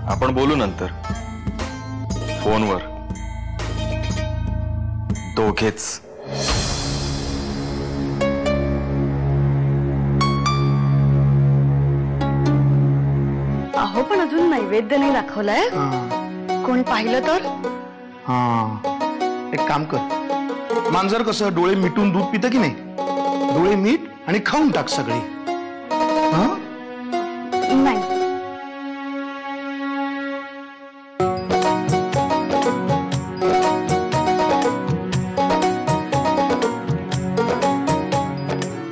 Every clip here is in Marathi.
आपण बोलू नंतर फोनवर दोघेच. अहो पण अजून नैवेद्य नाही दाखवलाय. कोणी पाहिलं तर? एक काम कर, मांजर कसं डोळे मिटून दूध पितं की नाही, डोळे मीट आणि खाऊन टाक सगळी. नाही.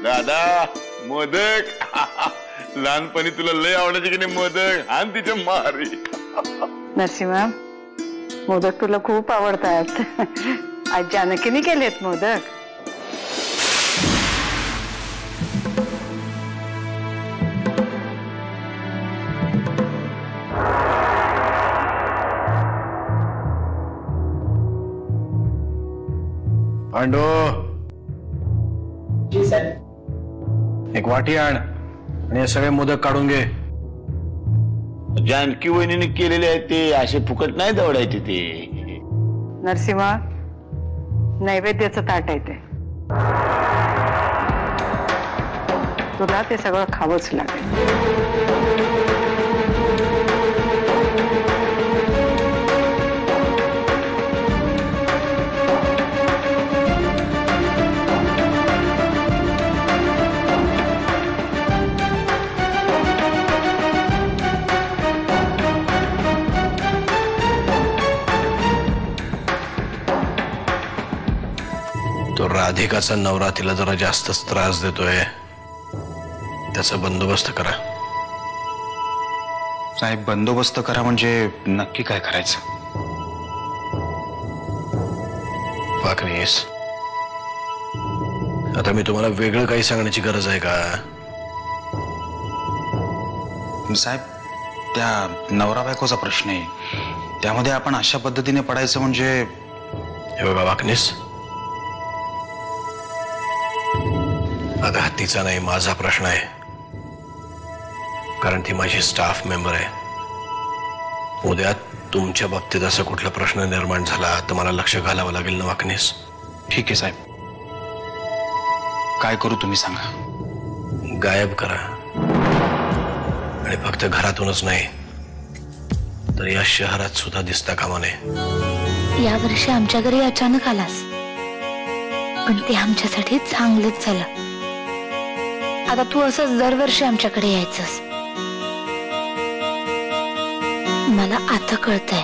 दादा मोदक लहानपणी तुला लय आवडायचे की नाही मोदक? आण तिच्या मारी. नरसिंहा, मोदक तुला खूप आवडतात. आज जानकीने केलेत मोदक. पांडू, एक वाटी आण आणि हे सगळे मोदक काढून घे. जानकी वहिनीने केलेले आहेत ते असे फुकट नाही दौडायचे ते. नरसिंहा, नैवेद्याचं ताट आहे ते, तुला ते सगळं खावंच लागेल. तो राधिकाचा नवरा तिला जरा जास्तच त्रास देतोय, त्याचा बंदोबस्त करा. साहेब, बंदोबस्त करा म्हणजे नक्की काय करायचं? वाकणीस, आता मी तुम्हाला वेगळं काही सांगण्याची गरज आहे का? साहेब, त्या नवरा बायकोचा प्रश्न आहे, त्यामध्ये आपण अशा पद्धतीने पडायचं म्हणजे. हे बघा वाकणीस, आता हत्तीचा नाही माझा प्रश्न आहे, कारण ती माझी स्टाफ मेंबर आहे. उद्या तुमच्या बाबतीत असा कुठला प्रश्न निर्माण झाला तर मला लक्ष घालावं लागेल ना वाकणीस? ठीक आहे साहेब, काय करू तुम्ही सांगा. गायब करा, आणि फक्त घरातूनच नाही तर या शहरात सुद्धा दिसता कामा नये. या वर्षी आमच्या घरी अचानक आलास, पण ते आमच्यासाठी चांगलंच झालं. आता तू असंच दरवर्षी आमच्याकडे यायचंस. मला आता कळतंय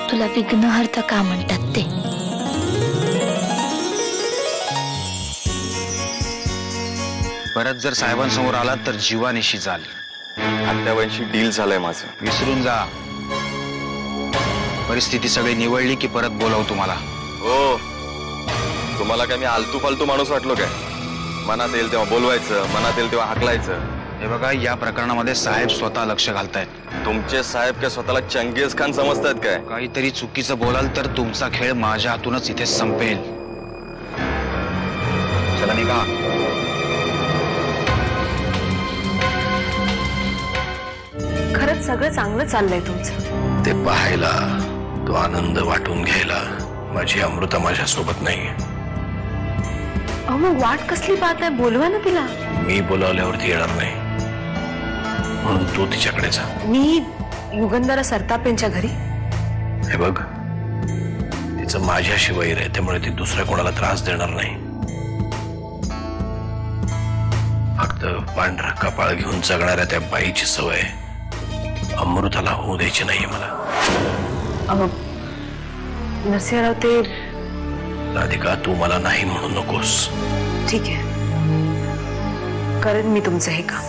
तुला विघ्नहर्ता का म्हणतात ते. परत जर साहेबांसमोर आलात तर जीवानिशी जाल. आत्याबाईंशी डील झालंय माझं, विसरून जा. परिस्थिती सगळी निवळली की परत बोलावू तुम्हाला. हो, तुम्हाला काय मी आलतू फालतू माणूस वाटलो काय? मनात येईल तेव्हा बोलवायचं, मनात येईल तेव्हा हाकलायचं. हे बघा, या प्रकरणामध्ये साहेब स्वतः लक्ष घालतायत. तुमचे साहेब काय स्वतःला चंगेज खान समजतात काय? काहीतरी चुकीचं बोलाल तर तुमचा खेळ माझ्या हातूनच इथे संपेल. चला निघा. खरंच सगळं चांगलं चाललंय तुमचं. ते पाहायला, तो आनंद वाटून घ्यायला माझी अमृता माझ्या सोबत नाही. अहो मग वाट कसली पाहत आहे? बोलवा ना तिला. मी बोलावल्यावरती येणार नाही, म्हणून तू तिच्याकडे जा. मी युगंधरा सरतापेंच्या घरी. हे बघ, तिचं माझ्याशी वैर आहे, त्यामुळे ती दुसऱ्या कोणाला त्रास देणार नाही. फक्त पांढरा कपाळ घेऊन जगणाऱ्या त्या बाईची सवय अमृताला होऊ द्यायची नाहीये मला. अहो नरसिंहराव, ते राधिका, तू मला नाही म्हणू नकोस. ठीक आहे, करेन मी तुमचं हे काम.